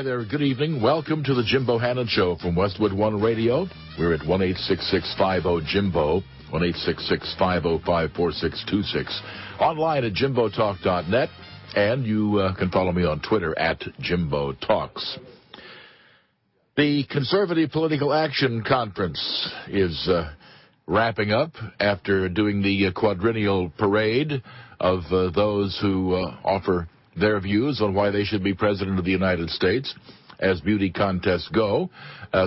there. Good evening. Welcome to the Jim Bohannon Show from Westwood One Radio. We're at 1-866-50-JIMBO, 1-866-505-4626. Online at jimbotalk.net, and you can follow me on Twitter at Jimbo Talks. The Conservative Political Action Conference is wrapping up after doing the quadrennial parade of those who offer their views on why they should be president of the United States as beauty contests go,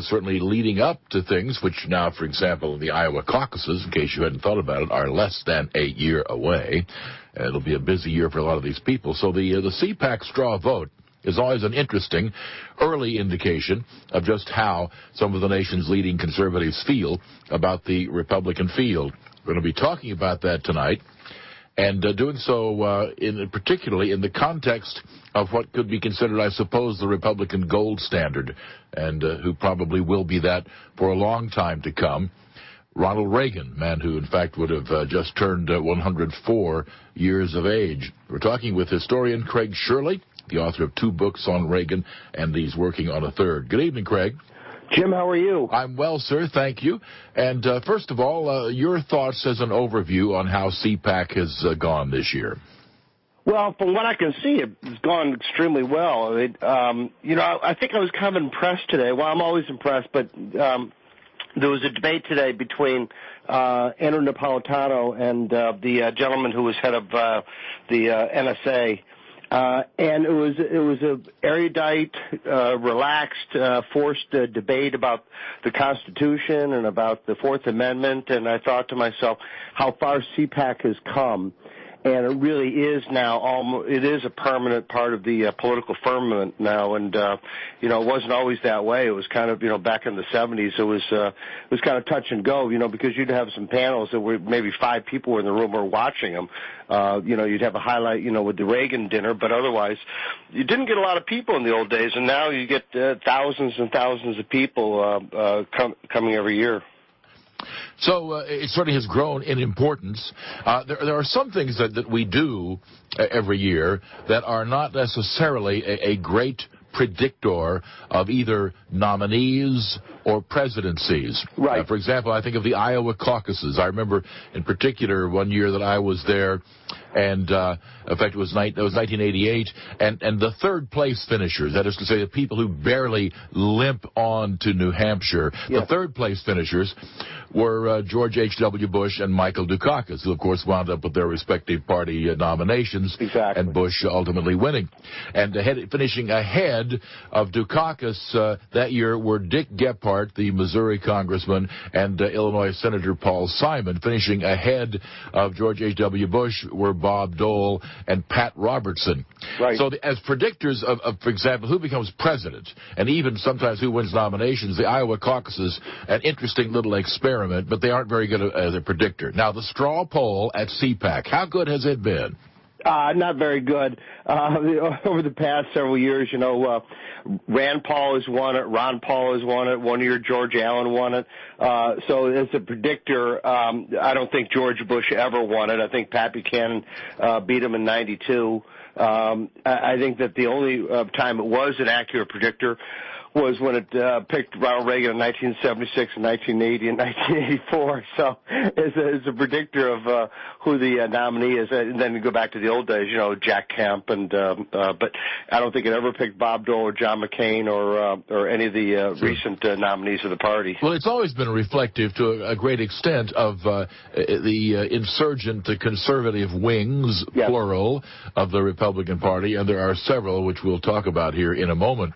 certainly leading up to things which now, for example, the Iowa caucuses, in case you hadn't thought about it, are less than a year away. It'll be a busy year for a lot of these people. So the CPAC straw vote is always an interesting early indication of just how some of the nation's leading conservatives feel about the Republican field. We're going to be talking about that tonight, and doing so particularly in the context of what could be considered, I suppose, the Republican gold standard, and who probably will be that for a long time to come. Ronald Reagan, man who, in fact, would have just turned 104 years of age. We're talking with historian Craig Shirley, the author of 2 books on Reagan, and he's working on a third. Good evening, Craig. Jim, how are you? I'm well, sir. Thank you. And first of all, your thoughts as an overview on how CPAC has gone this year. Well, from what I can see, it's gone extremely well. I think I was kind of impressed today. Well, I'm always impressed, but there was a debate today between Andrew Napolitano and the gentleman who was head of the NSA. And it was a erudite, relaxed, forced debate about the Constitution and about the Fourth Amendment. And I thought to myself how far CPAC has come. And it really is now it is a permanent part of the political firmament now. And, it wasn't always that way. It was kind of, back in the 70s, it was kind of touch and go, because you'd have some panels that were maybe 5 people in the room were watching them. You'd have a highlight, with the Reagan dinner, but otherwise you didn't get a lot of people in the old days. And now you get thousands and thousands of people coming every year. So it certainly has grown in importance. There are some things that we do every year that are not necessarily a great predictor of either nominees or presidencies. Right. For example, I think of the Iowa caucuses. I remember in particular one year that I was there, and in fact it was 1988, and the third place finishers, that is to say the people who barely limp on to New Hampshire, yeah. The third place finishers were George H.W. Bush and Michael Dukakis, who of course wound up with their respective party nominations, exactly. And Bush ultimately winning. And finishing ahead of Dukakis that year were Dick Gephardt, the Missouri congressman, and Illinois Senator Paul Simon. Finishing ahead of George H.W. Bush were Bob Dole and Pat Robertson. Right. So as predictors of, for example, who becomes president, and even sometimes who wins nominations, the Iowa caucuses, an interesting little experiment, but they aren't very good as a predictor. Now, the straw poll at CPAC, how good has it been? Not very good. Over the past several years, Rand Paul has won it, Ron Paul has won it, one year George Allen won it. So as a predictor, I don't think George Bush ever won it. I think Pat Buchanan beat him in 92. I think that the only time it was an accurate predictor was when it picked Ronald Reagan in 1976 and 1980 and 1984. So as a predictor of who the nominee is, and then you go back to the old days, Jack Kemp, and but I don't think it ever picked Bob Dole or John McCain or any of the recent nominees of the party. Well, it's always been reflective to a great extent of the insurgent, the conservative wings, yes, plural, of the Republican Party, and there are several which we'll talk about here in a moment.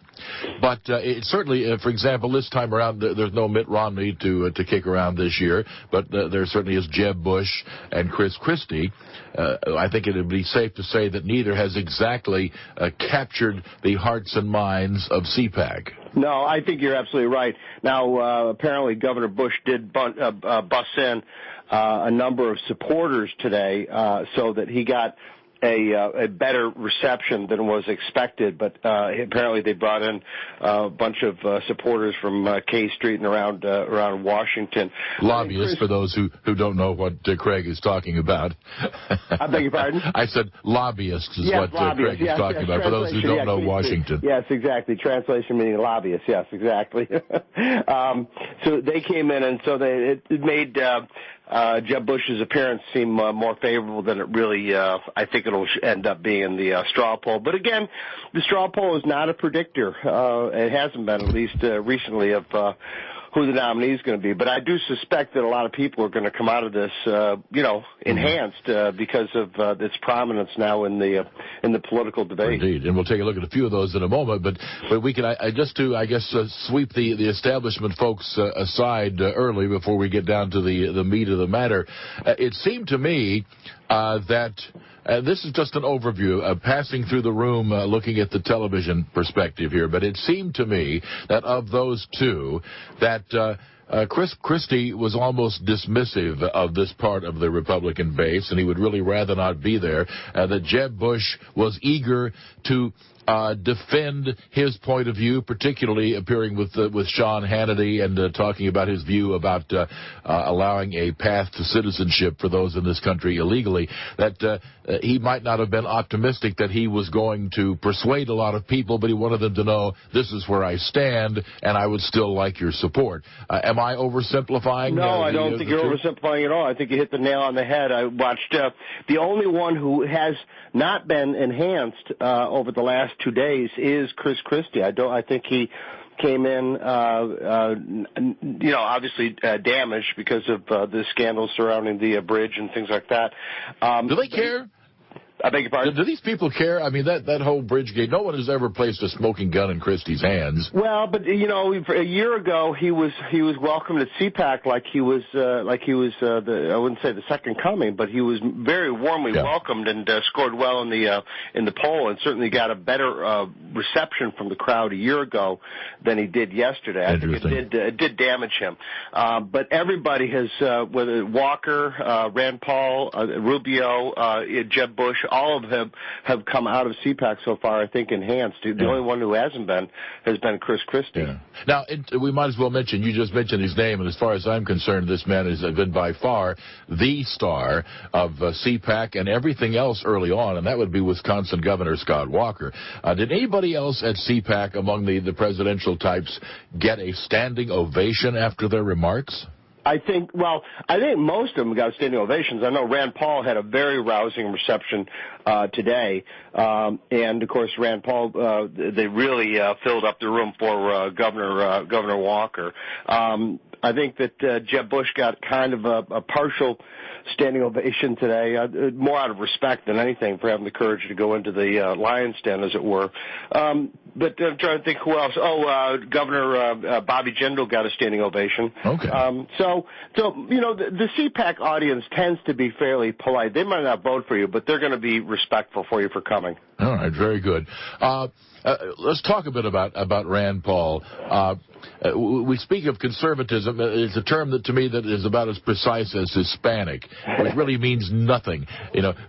But it certainly, for example, this time around, there's no Mitt Romney to kick around this year, but there certainly is Jeb Bush and Chris Christie. I think it would be safe to say that neither has exactly captured the hearts and minds of CPAC. No, I think you're absolutely right. Now, apparently Governor Bush did bus in a number of supporters today, so that he got a better reception than was expected. But apparently they brought in a bunch of supporters from K Street and around Washington. Lobbyists, for those who don't know what Craig is talking about. I beg your pardon? I said lobbyists is what lobbyists. Craig is talking about, for those who don't know Washington. Yes, exactly. Translation meaning lobbyists. Yes, exactly. So they came in, and so it made Jeb Bush's appearance seem more favorable than it really, I think it'll end up being in the straw poll. But again, the straw poll is not a predictor. It hasn't been, at least recently, of who the nominee is going to be. But I do suspect that a lot of people are going to come out of this, enhanced because of its prominence now in the political debate. Indeed, and we'll take a look at a few of those in a moment. But we can just to sweep the establishment folks aside early before we get down to the meat of the matter. It seemed to me that. This is just an overview, passing through the room, looking at the television perspective here. But it seemed to me that of those two, that Chris Christie was almost dismissive of this part of the Republican base, and he would really rather not be there. That Jeb Bush was eager to defend his point of view, particularly appearing with Sean Hannity and talking about his view about allowing a path to citizenship for those in this country illegally, that he might not have been optimistic that he was going to persuade a lot of people, but he wanted them to know this is where I stand and I would still like your support. Am I oversimplifying? No, I don't think you're oversimplifying at all. I think you hit the nail on the head. I watched the only one who has not been enhanced over the last 2 days is Chris Christie. I think he came in, obviously damaged because of the scandals surrounding the bridge and things like that. Do they care? I beg your pardon? Do these people care? I mean, that whole bridge gate, no one has ever placed a smoking gun in Christie's hands. Well, but a year ago he was welcomed at CPAC like he was I wouldn't say the second coming, but he was very warmly welcomed and scored well in the poll, and certainly got a better reception from the crowd a year ago than he did yesterday. I think it did damage him. But everybody has, whether Walker, Rand Paul, Rubio, Jeb Bush, all of them have come out of CPAC so far, I think, enhanced. The only one who hasn't been has been Chris Christie. Yeah. Now, we might as well mention, you just mentioned his name, and as far as I'm concerned, this man has been by far the star of CPAC and everything else early on, and that would be Wisconsin Governor Scott Walker. Did anybody else at CPAC among the presidential types get a standing ovation after their remarks? I think most of them got standing ovations. I know Rand Paul had a very rousing reception today, and of course Rand Paul, they really filled up the room for Governor Walker. I think that Jeb Bush got kind of a partial standing ovation today, more out of respect than anything for having the courage to go into the lion's den, as it were. But I'm trying to think who else. Governor Bobby Jindal got a standing ovation. Okay. So the CPAC audience tends to be fairly polite. They might not vote for you, but they're going to be respectful for you for coming. All right, very good. Let's talk a bit about Rand Paul. We speak of conservatism. It's a term that, to me, that is about as precise as Hispanic, which really means nothing.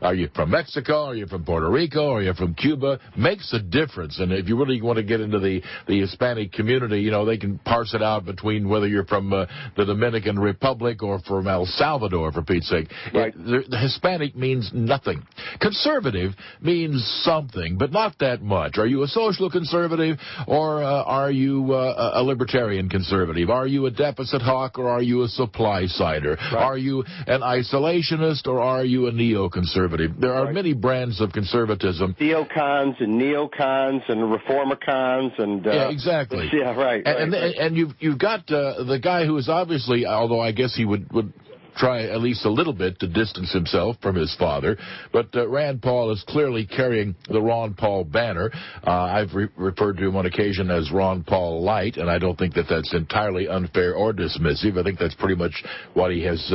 Are you from Mexico? Are you from Puerto Rico? Are you from Cuba? Makes a difference. And if you really want to get into the Hispanic community, they can parse it out between whether you're from the Dominican Republic or from El Salvador, for Pete's sake. Right. The Hispanic means nothing. Conservative means something, but not that much. Are you a social conservative, or are you a libertarian conservative? Are you a deficit hawk, or are you a supply sider? Right. Are you an isolationist, or are you a neoconservative? There are many brands of conservatism. Theocons and neocons and reformicons and yeah, exactly. Yeah, right. And you've got the guy who is obviously, although I guess he would try at least a little bit to distance himself from his father. But Rand Paul is clearly carrying the Ron Paul banner. I've referred to him on occasion as Ron Paul Light, and I don't think that that's entirely unfair or dismissive. I think that's pretty much what he has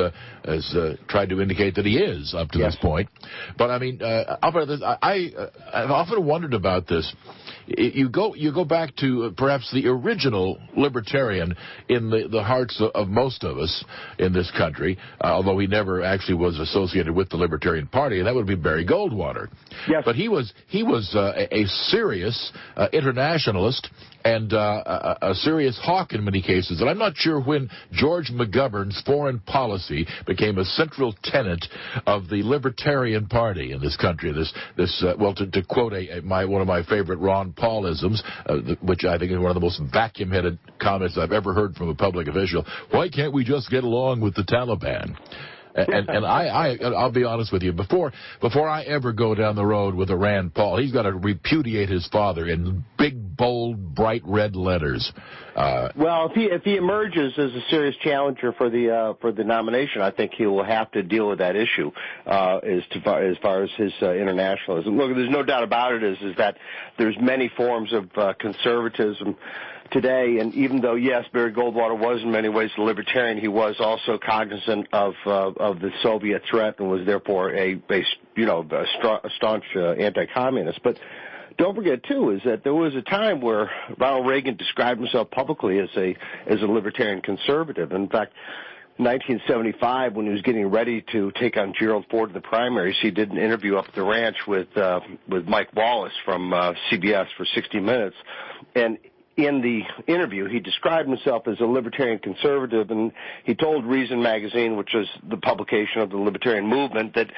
tried to indicate that he is up to this point. But, I mean, I've often wondered about this. you go back to perhaps the original libertarian in the hearts of most of us in this country, although he never actually was associated with the Libertarian Party, and that would be Barry Goldwater. Yes. But he was a serious internationalist and a serious hawk in many cases. And I'm not sure when George McGovern's foreign policy became a central tenet of the Libertarian Party in this country. To quote one of my favorite Ron Paulisms, which I think is one of the most vacuum-headed comments I've ever heard from a public official. Why can't we just get along with the Taliban? And I'll be honest with you. Before I ever go down the road with a Rand Paul, he's got to repudiate his father in big, bold, bright red letters. Well, if he emerges as a serious challenger for the nomination, I think he will have to deal with that issue as far as his internationalism. Look, there's no doubt about it. Is that there's many forms of conservatism today, and even though, yes, Barry Goldwater was in many ways a libertarian, he was also cognizant of the Soviet threat and was therefore a staunch anti-communist. But don't forget, too, is that there was a time where Ronald Reagan described himself publicly as a libertarian conservative. In fact, in 1975, when he was getting ready to take on Gerald Ford in the primaries, he did an interview up at the ranch with Mike Wallace from CBS for 60 Minutes, and in the interview, he described himself as a libertarian conservative, and he told Reason magazine, which was the publication of the libertarian movement, that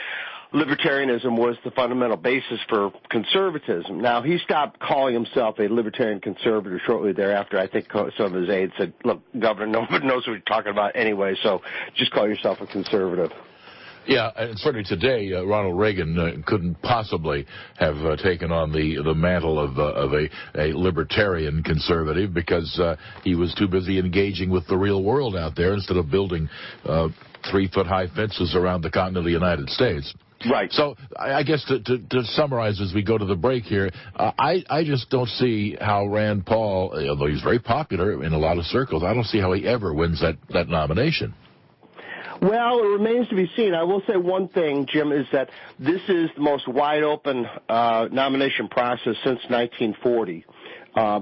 libertarianism was the fundamental basis for conservatism. Now, he stopped calling himself a libertarian conservative shortly thereafter. I think some of his aides said, look, Governor, nobody knows what you're talking about anyway, so just call yourself a conservative. Yeah, and certainly today, Ronald Reagan couldn't possibly have taken on the mantle of a libertarian conservative because he was too busy engaging with the real world out there instead of building 3-foot-high fences around the continent of the United States. Right. So I guess to summarize as we go to the break here, I just don't see how Rand Paul, although he's very popular in a lot of circles, I don't see how he ever wins that nomination. Well, it remains to be seen. I will say one thing, Jim, is that this is the most wide-open nomination process since 1940.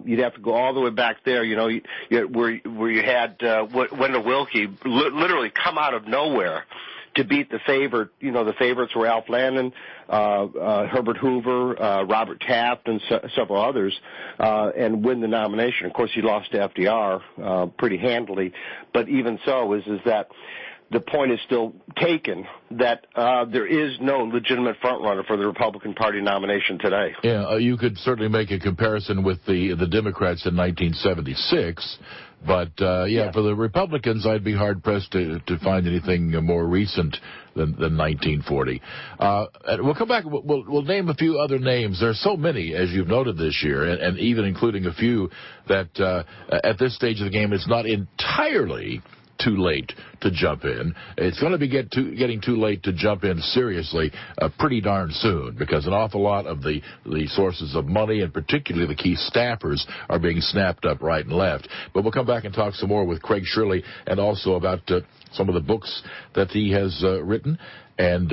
You'd have to go all the way back there, where you had Wendell Willkie literally come out of nowhere to beat the favorite. The favorites were Alf Landon, Herbert Hoover, Robert Taft, and several others, and win the nomination. Of course, he lost to FDR pretty handily, but even so, is that the point is still taken that there is no legitimate frontrunner for the Republican Party nomination today. Yeah, you could certainly make a comparison with the Democrats in 1976, but for the Republicans, I'd be hard-pressed to find anything more recent than 1940. We'll come back. We'll name a few other names. There are so many, as you've noted this year, and even including a few that at this stage of the game, it's not entirely too late to jump in. It's going to be getting too late to jump in seriously pretty darn soon because an awful lot of the sources of money and particularly the key staffers are being snapped up right and left. But we'll come back and talk some more with Craig Shirley and also about some of the books that he has written. And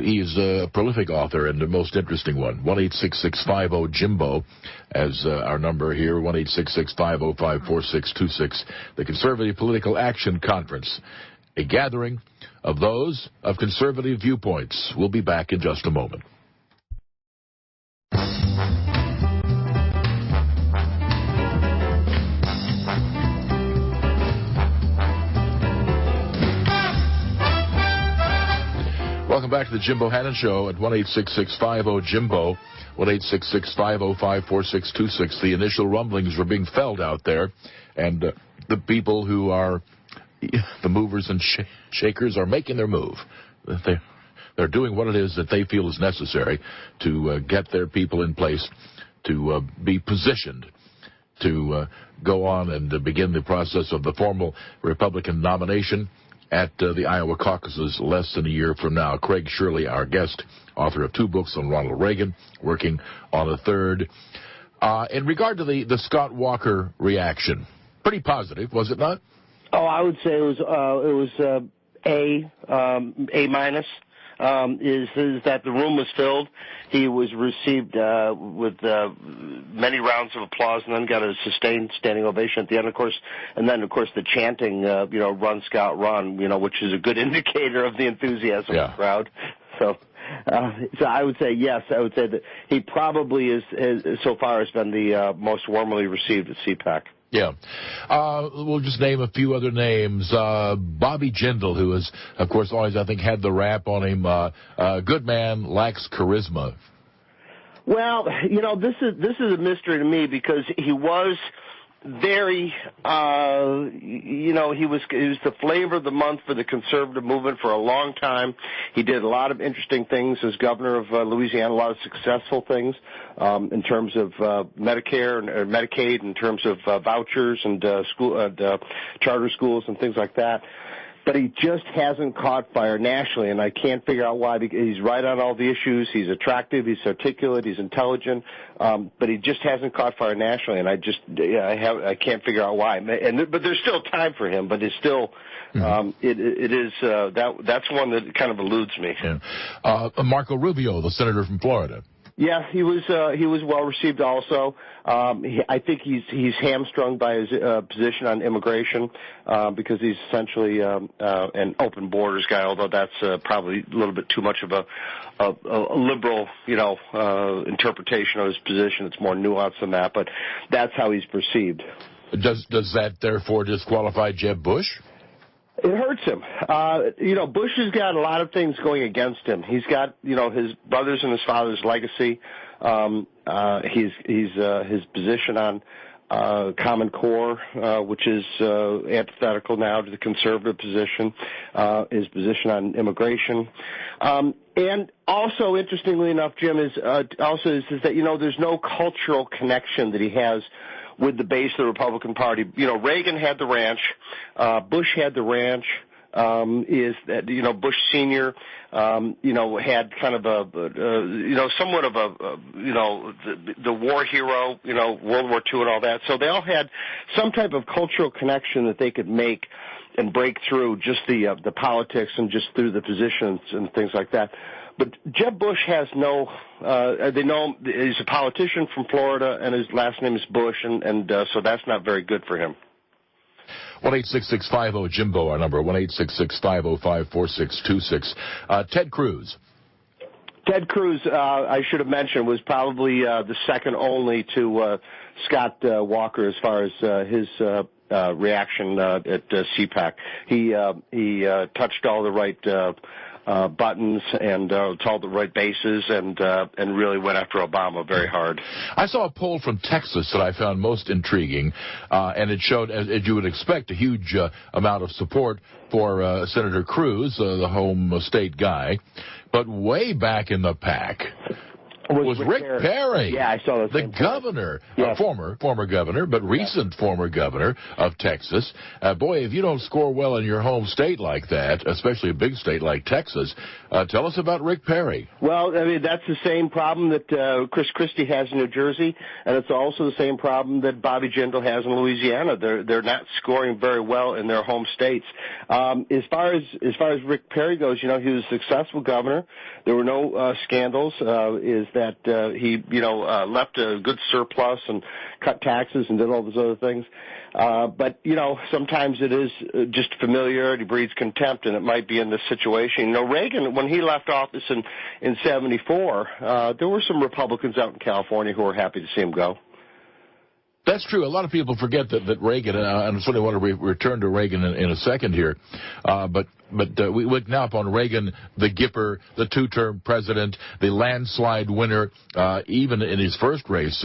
he's a prolific author and the most interesting one. 1-866-50-JIMBO as our number here, 1-866-505-4626. The Conservative Political Action Conference, a gathering of those of conservative viewpoints. We'll be back in just a moment. Welcome back to the Jim Bohannon Show at 1-866-50-JIMBO, 1-866-505-4626. The initial rumblings were being felt out there, and the people who are the movers and shakers are making their move. They're doing what it is that they feel is necessary to get their people in place to be positioned to go on and begin the process of the formal Republican nomination at the Iowa caucuses less than a year from now. Craig Shirley, our guest, author of 2 books on Ronald Reagan, working on a 3rd. In regard to the Scott Walker reaction, pretty positive, was it not? Oh, I would say it was A minus. is that the room was filled. He was received with many rounds of applause, and then got a sustained standing ovation at the end, of course. And then, of course, the chanting, "Run, Scout, run," which is a good indicator of the enthusiasm of the crowd. So I would say yes. I would say that he probably is so far has been the most warmly received at CPAC. Yeah. We'll just name a few other names. Bobby Jindal, who has, of course, always, I think, had the rap on him. Good man, lacks charisma. Well, this is a mystery to me because he was very, he was the flavor of the month for the conservative movement for a long time. He did a lot of interesting things as governor of Louisiana, a lot of successful things in terms of Medicare and Medicaid, in terms of vouchers and charter schools and things like that. But he just hasn't caught fire nationally, and I can't figure out why. Because he's right on all the issues. He's attractive. He's articulate. He's intelligent. But he just hasn't caught fire nationally, and I can't figure out why. But there's still time for him. But it's still that's one that kind of eludes me. Yeah. Marco Rubio, the senator from Florida. Yeah, he was well received also. I think he's hamstrung by his position on immigration because he's essentially an open borders guy. Although that's probably a little bit too much of a liberal, interpretation of his position. It's more nuanced than that, but that's how he's perceived. Does that therefore disqualify Jeb Bush? It hurts him. Bush has got a lot of things going against him. He's got, his brothers and his father's legacy. His position on Common Core, which is antithetical now to the conservative position. His position on immigration. And also, interestingly enough, Jim, is that, there's no cultural connection that he has with the base of the Republican Party. Reagan had the ranch. Bush had the ranch. Bush Sr., had kind of somewhat of the war hero, World War II and all that. So they all had some type of cultural connection that they could make and break through just the politics and just through the positions and things like that. But Jeb Bush has no, they know him, he's a politician from Florida, and his last name is Bush, and so that's not very good for him. 1-866-50-JIMBO, our number, 1-866-505-4626. Ted Cruz. Ted Cruz, I should have mentioned, was probably the second only to Scott Walker as far as his reaction at CPAC. He touched all the right buttons and told the right bases and really went after Obama very hard. I saw a poll from Texas that I found most intriguing, and it showed, as you would expect, a huge amount of support for Senator Cruz, the home state guy, but way back in the pack was Rick Perry. Yeah, I saw that. The governor, former governor, but recent former governor of Texas. Boy, if you don't score well in your home state like that, especially a big state like Texas, tell us about Rick Perry. Well, I mean, that's the same problem that Chris Christie has in New Jersey, and it's also the same problem that Bobby Jindal has in Louisiana. They're not scoring very well in their home states. As far as Rick Perry goes, he was a successful governor. There were no scandals. That he, left a good surplus and cut taxes and did all those other things. But, sometimes it is just familiarity breeds contempt, and it might be in this situation. Reagan, when he left office in 74, there were some Republicans out in California who were happy to see him go. That's true. A lot of people forget that Reagan, and I certainly want to return to Reagan in a second here, but we look now upon Reagan, the Gipper, the two-term president, the landslide winner, even in his first race.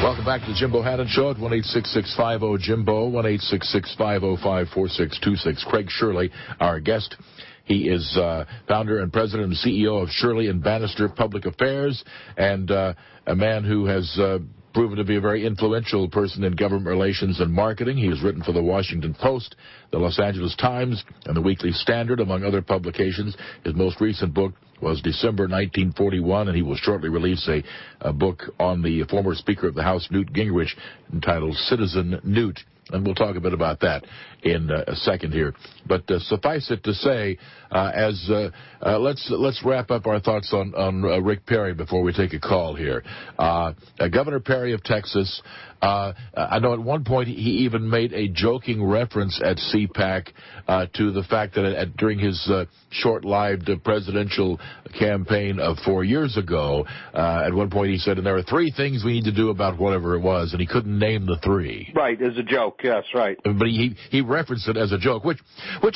Welcome back to the Jim Bohannon Show at 1-866-50-JIMBO, 1-866-505-4626. Craig Shirley, our guest. He is founder and president and CEO of Shirley and Bannister Public Affairs, and a man who has proven to be a very influential person in government relations and marketing. He has written for the Washington Post, the Los Angeles Times, and the Weekly Standard, among other publications. His most recent book was December 1941, and he will shortly release a book on the former Speaker of the House, Newt Gingrich, entitled Citizen Newt. And we'll talk a bit about that in a second here. But suffice it to say, let's wrap up our thoughts on Rick Perry before we take a call here. Governor Perry of Texas, I know at one point he even made a joking reference at CPAC to the fact that during his short-lived presidential campaign of 4 years ago, at one point he said, and there are 3 things we need to do about whatever it was, and he couldn't name the 3. Right, as a joke. Yes, right. But he referenced it as a joke, which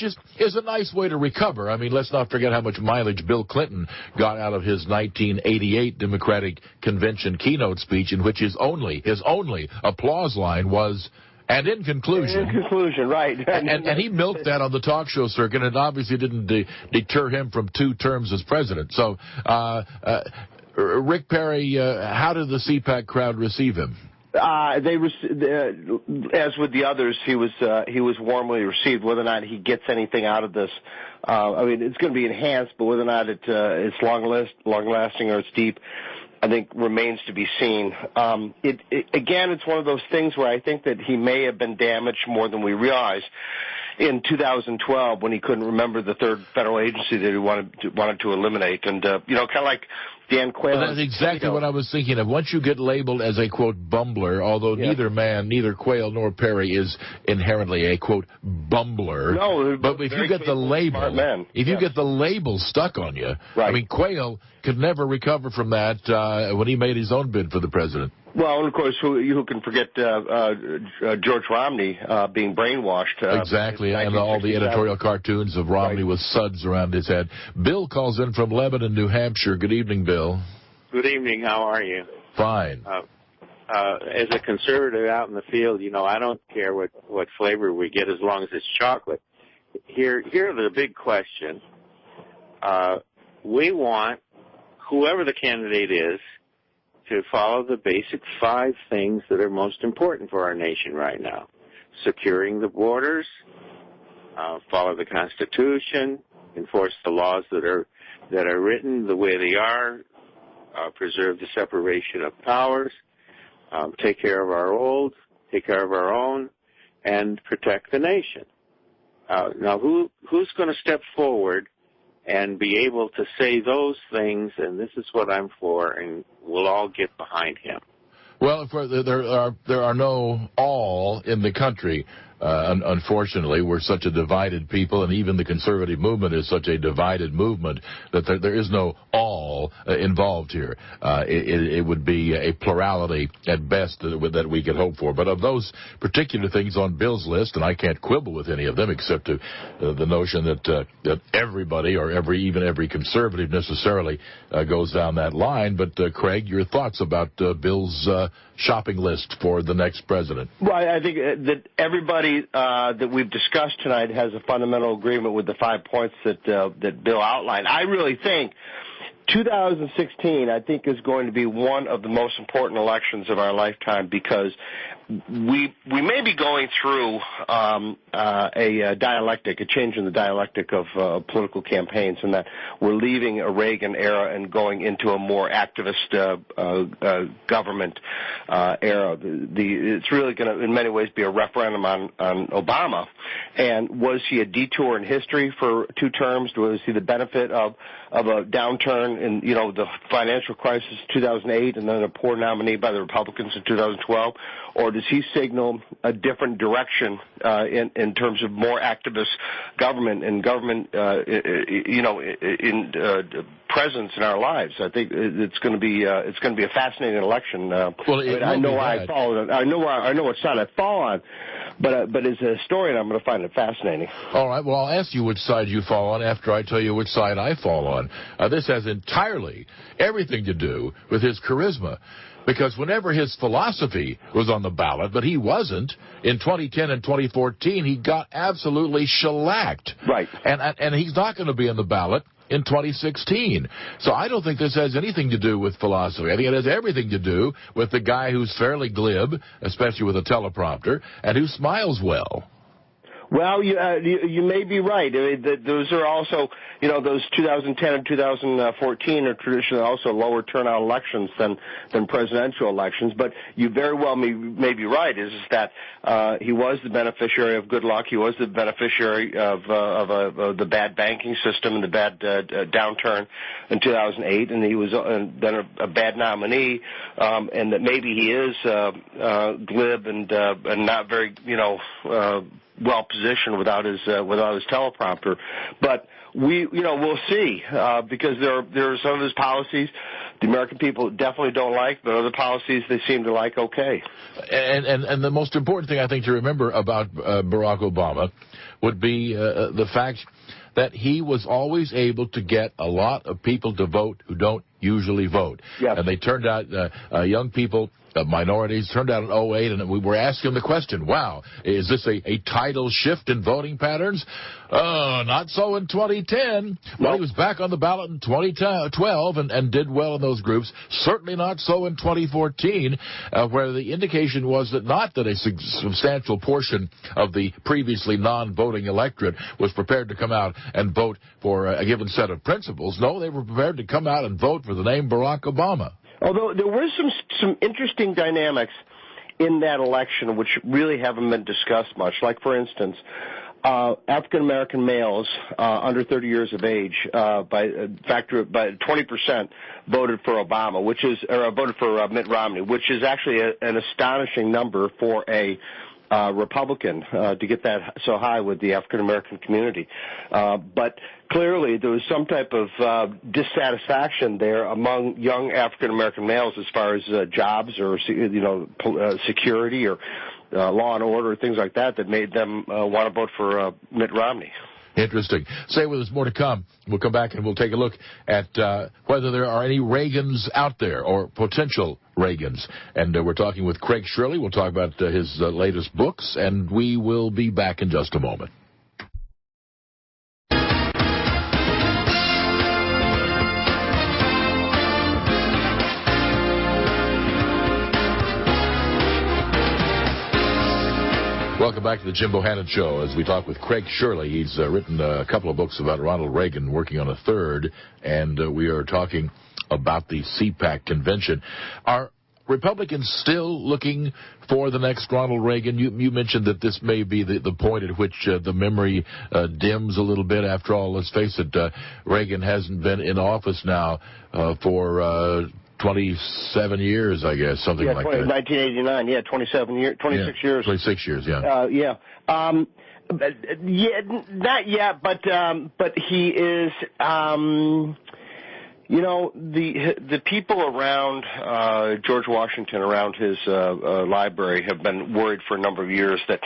is a nice way to recover. I mean, let's not forget how much mileage Bill Clinton got out of his 1988 Democratic Convention keynote speech, in which his only applause line was, and in conclusion. In conclusion, right. and he milked that on the talk show circuit, and it obviously didn't deter him from 2 terms as president. So, Rick Perry, how did the CPAC crowd receive him? As with the others, he was warmly received. Whether or not he gets anything out of this, I mean, it's going to be enhanced, but whether or not it's long-lasting or it's deep, I think remains to be seen. Again, it's one of those things where I think that he may have been damaged more than we realize. In 2012, when he couldn't remember the 3rd federal agency that he wanted to eliminate, and kind of like Dan Quayle. Well, that's exactly what I was thinking of. Once you get labeled as a quote bumbler, although neither Quayle nor Perry is inherently a quote bumbler. No, but if you get the label, you get the label stuck on you, right. I mean, Quayle could never recover from that when he made his own bid for the president. Well, and of course, who can forget George Romney being brainwashed? Exactly, and all the editorial cartoons of Romney with suds around his head. Bill calls in from Lebanon, New Hampshire. Good evening, Bill. Good evening. How are you? Fine. As a conservative out in the field, I don't care what flavor we get as long as it's chocolate. Here the big question. We want whoever the candidate is to follow the basic 5 things that are most important for our nation right now. Securing the borders, follow the Constitution, enforce the laws that are written the way they are, preserve the separation of powers, take care of our old, take care of our own, and protect the nation. Now, who's going to step forward and be able to say those things, and this is what I'm for, and we'll all get behind him? Well, there are no all in the country. Unfortunately, we're such a divided people, and even the conservative movement is such a divided movement that there is no all involved here. It would be a plurality at best that we could hope for. But of those particular things on Bill's list, and I can't quibble with any of them except the notion that everybody or even every conservative necessarily goes down that line. But Craig, your thoughts about Bill's shopping list for the next president? Well, I think that everybody that we've discussed tonight has a fundamental agreement with the 5 points that Bill outlined. I really think 2016, I think, is going to be one of the most important elections of our lifetime because we may be going through a dialectic, a change in the dialectic of political campaigns, and that we're leaving a Reagan era and going into a more activist government era. It's really going to, in many ways, be a referendum on Obama. And was he a detour in history for 2 terms? Was he the benefit of a downturn in, the financial crisis of 2008 and then a poor nominee by the Republicans in 2012? Or does he signal a different direction in terms of more activist government and government, presence in our lives? I think it's going to be a fascinating election. I know I follow. I know what side I fall on, but as a historian, I'm going to find it fascinating. All right. Well, I'll ask you which side you fall on after I tell you which side I fall on. This has entirely everything to do with his charisma. Because whenever his philosophy was on the ballot, but he wasn't, in 2010 and 2014, he got absolutely shellacked. Right. And he's not going to be on the ballot in 2016. So I don't think this has anything to do with philosophy. I think it has everything to do with the guy who's fairly glib, especially with a teleprompter, and who smiles well. Well, you may be right. I mean, those are also, those 2010 and 2014 are traditionally also lower turnout elections than presidential elections. But you very well may be right. Is that he was the beneficiary of good luck. He was the beneficiary of the bad banking system and the bad downturn in 2008, and he was then a bad nominee, and that maybe he is glib and not very well positioned without his teleprompter, but we'll see because there are some of his policies the American people definitely don't like, but other policies they seem to like okay. And the most important thing I think to remember about Barack Obama would be the fact that he was always able to get a lot of people to vote who don't usually vote. Yes. And they turned out young people, minorities, turned out in 2008, and we were asking the question, wow, is this a tidal shift in voting patterns? Not so in 2010. Well, he was back on the ballot in 2012 and did well in those groups. Certainly not so in 2014, where the indication was that not that a substantial portion of the previously non-voting electorate was prepared to come out and vote for a given set of principles. No, they were prepared to come out and vote for the name Barack Obama. Although there were some interesting dynamics in that election which really haven't been discussed much. Like, for instance, African-American males under 30 years of age by 20% voted for Obama, voted for Mitt Romney, which is actually an astonishing number for a Republican to get that so high with the African-American community. But clearly there was some type of dissatisfaction there among young African-American males as far as jobs or, security or law and order, things like that made them want to vote for Mitt Romney. Interesting. Stay with us, more to come. We'll come back and we'll take a look at whether there are any Reagans out there or potential Reagans. And we're talking with Craig Shirley. We'll talk about his latest books, and we will be back in just a moment. Welcome back to the Jim Bohannon Show as we talk with Craig Shirley. He's written a couple of books about Ronald Reagan, working on a third, and we are talking about the CPAC convention. Are Republicans still looking for the next Ronald Reagan? You mentioned that this may be the point at which the memory dims a little bit. After all, let's face it, Reagan hasn't been in office now for 27 years, I guess, something like that. 1989, 26 years. 26 years, yeah. Not yet, but he is, the people around George Washington, around his library, have been worried for a number of years that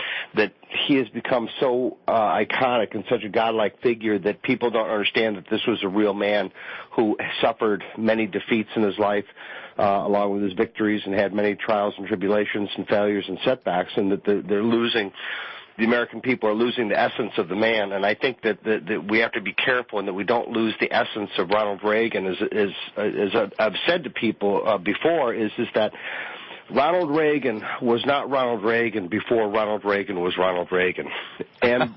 he has become so iconic and such a godlike figure that people don't understand that this was a real man who suffered many defeats in his life, along with his victories, and had many trials and tribulations and failures and setbacks, and that they're losing. The American people are losing the essence of the man, and I think that we have to be careful and that we don't lose the essence of Ronald Reagan. As I've said to people before, is that Ronald Reagan was not Ronald Reagan before Ronald Reagan was Ronald Reagan. And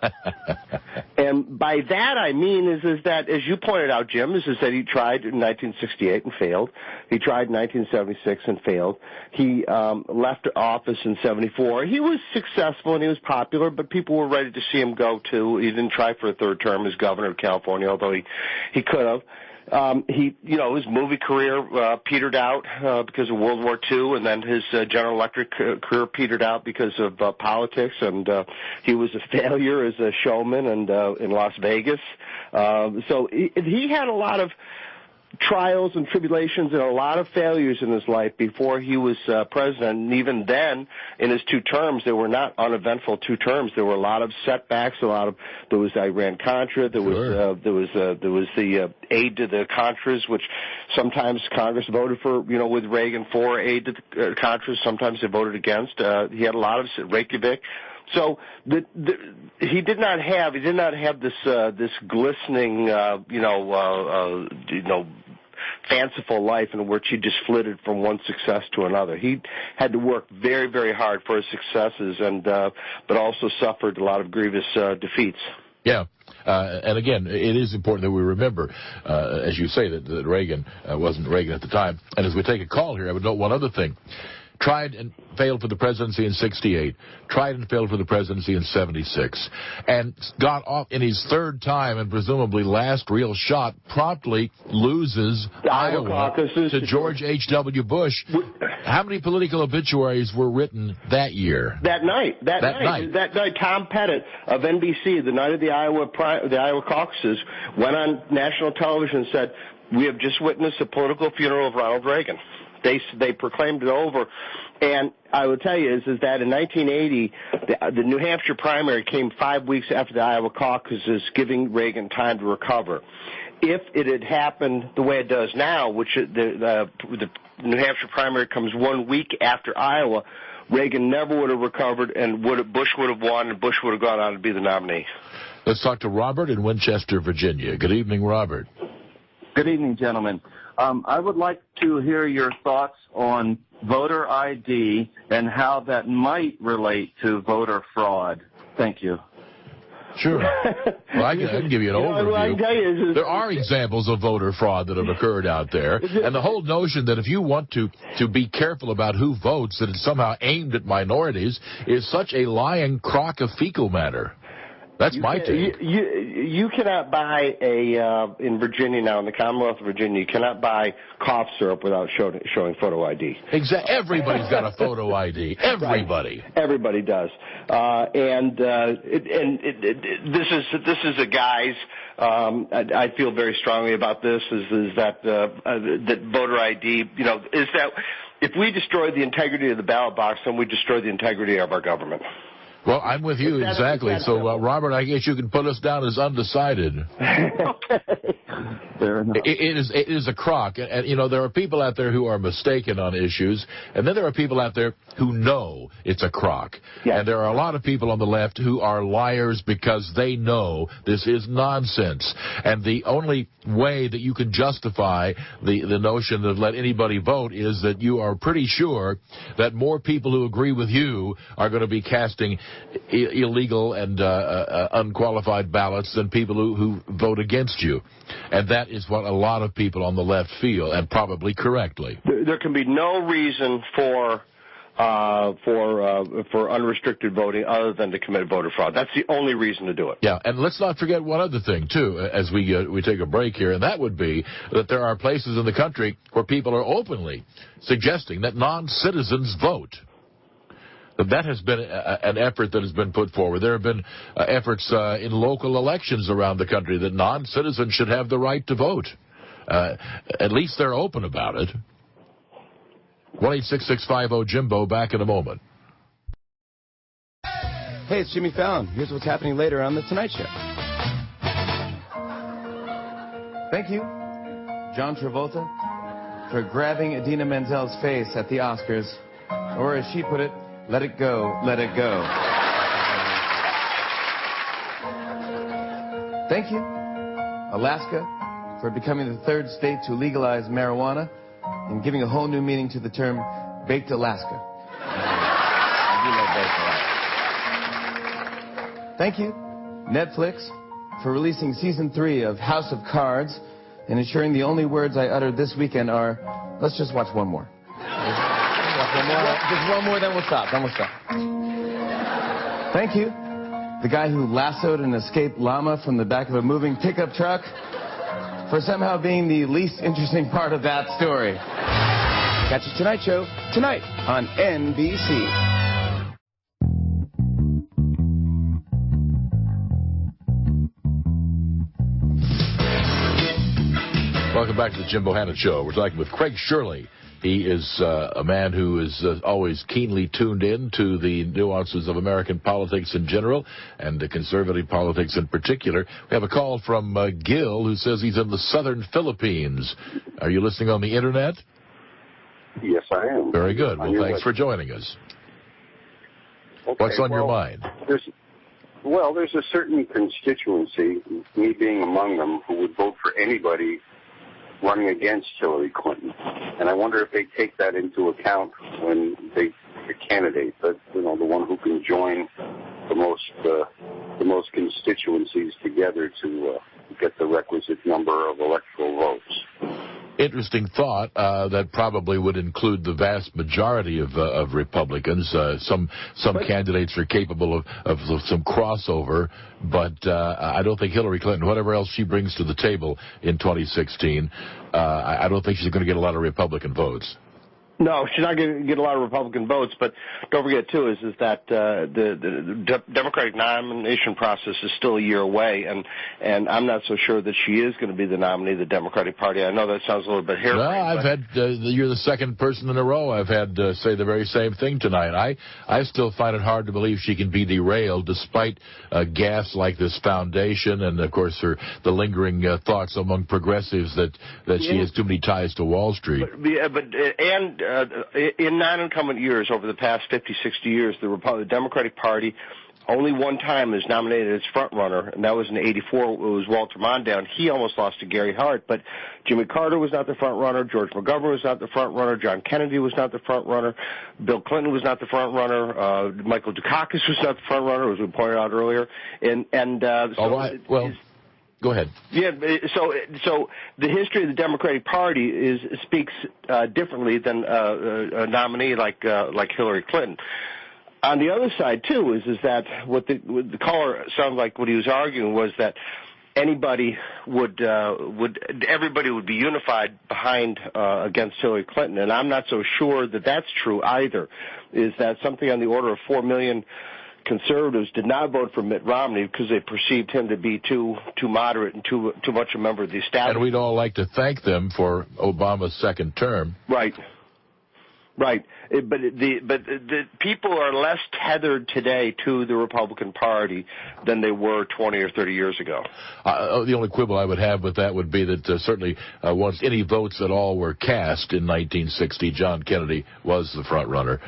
and by that I mean is that, as you pointed out, Jim, is that he tried in 1968 and failed. He tried in 1976 and failed. He left office in 74. He was successful and he was popular, but people were ready to see him go too. He didn't try for a third term as governor of California, although he could have. His movie career petered out because of World War II, and then his General Electric career petered out because of politics, and he was a failure as a showman and in Las Vegas. So he had a lot of trials and tribulations and a lot of failures in his life before he was president. And even then, in his 2 terms, they were not uneventful 2 terms. There were a lot of setbacks. There was Iran-Contra. There was the aid to the Contras, which sometimes Congress voted for, with Reagan for aid to the Contras. Sometimes they voted against. He had a lot of Reykjavik. So he did not have this glistening fanciful life in which he just flitted from one success to another. He had to work very, very hard for his successes, but also suffered a lot of grievous defeats. Yeah. And again, it is important that we remember, as you say, that Reagan wasn't Reagan at the time. And as we take a call here, I would note one other thing. Tried and failed for the presidency in 68, tried and failed for the presidency in 76, and got off in his third time and presumably last real shot, promptly loses Iowa to George H.W. Bush. How many political obituaries were written that year? That night, Tom Pettit of NBC, the night of the Iowa caucuses, went on national television and said, "We have just witnessed the political funeral of Ronald Reagan." They proclaimed it over, and I will tell you is that in 1980, the New Hampshire primary came 5 weeks after the Iowa caucuses, giving Reagan time to recover. If it had happened the way it does now, which the New Hampshire primary comes 1 week after Iowa, Reagan never would have recovered, and Bush would have won, and Bush would have gone on to be the nominee. Let's talk to Robert in Winchester, Virginia. Good evening, Robert. Good evening, gentlemen. I would like to hear your thoughts on voter ID and how that might relate to voter fraud. Thank you. Sure. Well, I can give you an overview. What I can tell you is there are examples of voter fraud that have occurred out there, and the whole notion that if you want to be careful about who votes, that it's somehow aimed at minorities, is such a lying crock of fecal matter. That's my take. You cannot buy in Virginia now, in the Commonwealth of Virginia, you cannot buy cough syrup without showing photo ID. Exactly. Everybody's got a photo ID. Everybody. Right. Everybody does. This is a guy's. I feel very strongly about this. Is that voter ID? Is that if we destroy the integrity of the ballot box, then we destroy the integrity of our government. Well, I'm with you, exactly. So, Robert, I guess you can put us down as undecided. Fair enough. It is a crock. And, there are people out there who are mistaken on issues, and then there are people out there who know it's a crock. Yes. And there are a lot of people on the left who are liars because they know this is nonsense. And the only way that you can justify the notion of let anybody vote is that you are pretty sure that more people who agree with you are going to be casting illegal and unqualified ballots than people who vote against you. And that is what a lot of people on the left feel, and probably correctly. There can be no reason for unrestricted voting other than to commit voter fraud. That's the only reason to do it. Yeah, and let's not forget one other thing, too, as we take a break here, and that would be that there are places in the country where people are openly suggesting that non-citizens vote. That has been an effort that has been put forward. There have been efforts in local elections around the country that non-citizens should have the right to vote. At least they're open about it. 1-866-50-JIMBO, back in a moment. Hey, it's Jimmy Fallon. Here's what's happening later on The Tonight Show. Thank you, John Travolta, for grabbing Idina Menzel's face at the Oscars, or as she put it, let it go, let it go. Thank you, Alaska, for becoming the third state to legalize marijuana and giving a whole new meaning to the term baked Alaska. I do love baked Alaska. Thank you, Netflix, for releasing season 3 of House of Cards and ensuring the only words I uttered this weekend are, let's just watch one more. Just one more, then we'll stop. Thank you, the guy who lassoed an escaped llama from the back of a moving pickup truck, for somehow being the least interesting part of that story. Catch the Tonight Show tonight on NBC. Welcome back to the Jim Bohannon Show. We're talking with Craig Shirley. He is a man who is always keenly tuned in to the nuances of American politics in general and conservative politics in particular. We have a call from Gil, who says he's in the southern Philippines. Are you listening on the Internet? Yes, I am. Very good. Well, thanks for joining us. Okay, What's on your mind? There's a certain constituency, me being among them, who would vote for anybody running against Hillary Clinton. And I wonder if they take that into account when they pick a candidate, that, the one who can join the most constituencies together to get the requisite number of electoral votes. Interesting thought. That probably would include the vast majority of Republicans. Some candidates are capable of some crossover, but I don't think Hillary Clinton, whatever else she brings to the table in 2016, I don't think she's going to get a lot of Republican votes. No, she's not going to get a lot of Republican votes, but don't forget, too, is that the Democratic nomination process is still a year away, and I'm not so sure that she is going to be the nominee of the Democratic Party. I know that sounds a little bit harebrained. You're the second person in a row I've had say the very same thing tonight. I still find it hard to believe she can be derailed despite gaffes like this foundation and, of course, the lingering thoughts among progressives that she has too many ties to Wall Street. In non-incumbent years, over the past 50, 60 years, the Democratic Party only one time is nominated as front-runner, and that was in 84. It was Walter Mondale. He almost lost to Gary Hart, but Jimmy Carter was not the front-runner. George McGovern was not the front-runner. John Kennedy was not the front-runner. Bill Clinton was not the front-runner. Michael Dukakis was not the front-runner, as we pointed out earlier. All right. Well, go ahead. Yeah, so the history of the Democratic Party speaks differently than a nominee like Hillary Clinton. On the other side, too, is that what the caller sounded like what he was arguing was that everybody would be unified behind against Hillary Clinton, and I'm not so sure that that's true either. Is that something on the order of 4 million conservatives did not vote for Mitt Romney because they perceived him to be too moderate and too much a member of the establishment. And we'd all like to thank them for Obama's second term. Right. But the people are less tethered today to the Republican Party than they were 20 or 30 years ago. The only quibble I would have with that would be that certainly once any votes at all were cast in 1960, John Kennedy was the front runner.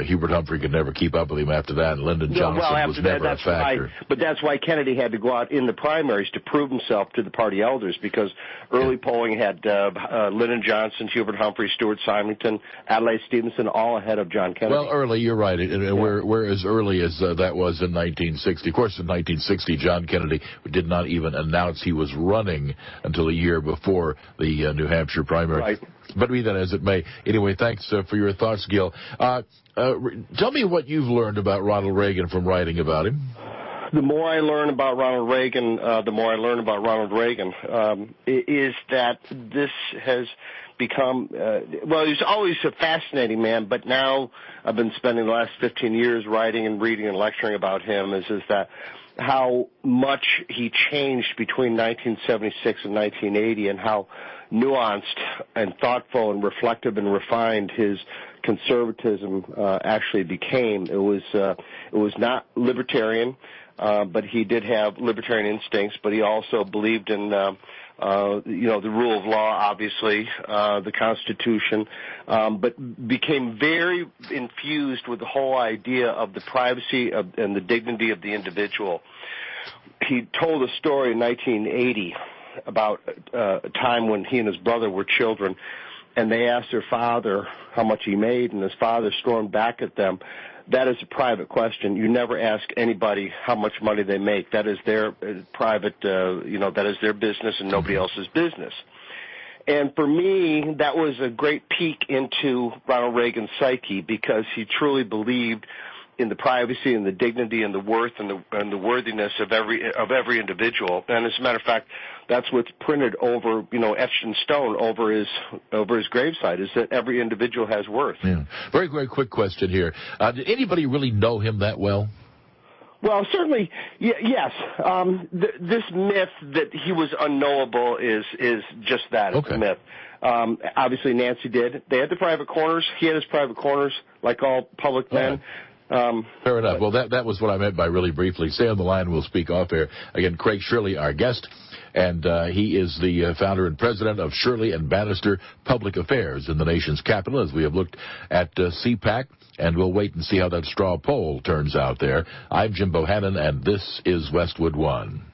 Hubert Humphrey could never keep up with him after that, and Lyndon Johnson was never a factor. But that's why Kennedy had to go out in the primaries to prove himself to the party elders, because early polling had Lyndon Johnson, Hubert Humphrey, Stuart Symington, Adlai Stevenson, all ahead of John Kennedy. Well, early, you're right. We're as early as that was in 1960. Of course, in 1960, John Kennedy did not even announce he was running until a year before the New Hampshire primary. Right. But be that as it may. Anyway, thanks for your thoughts, Gil. Tell me what you've learned about Ronald Reagan from writing about him. The more I learn about Ronald Reagan, is that this has become, he's always a fascinating man, but now I've been spending the last 15 years writing and reading and lecturing about him, is that how much he changed between 1976 and 1980 and how nuanced and thoughtful and reflective and refined his conservatism actually became. It was not libertarian, but he did have libertarian instincts, but he also believed in the rule of law, obviously, the Constitution, but became very infused with the whole idea of the privacy and the dignity of the individual. He told a story in 1980 about a time when he and his brother were children, and they asked their father how much he made, and his father stormed back at them. That is a private question. You never ask anybody how much money they make. That is their private, that is their business and nobody else's business. And for me, that was a great peek into Ronald Reagan's psyche, because he truly believed in the privacy and the dignity and the worth and the worthiness of every individual. And as a matter of fact, that's what's printed over, etched in stone over his gravesite, is that every individual has worth. Yeah. Very, very quick question here. Did anybody really know him that well? Well, certainly, yes. This myth that he was unknowable is just that. It's a myth. Obviously, Nancy did. They had the private corners. He had his private corners, like all public men. Fair enough. Well, that was what I meant by really briefly. Stay on the line. We'll speak off air. Again, Craig Shirley, our guest, and he is the founder and president of Shirley and Bannister Public Affairs in the nation's capital, as we have looked at CPAC, and we'll wait and see how that straw poll turns out there. I'm Jim Bohannon, and this is Westwood One.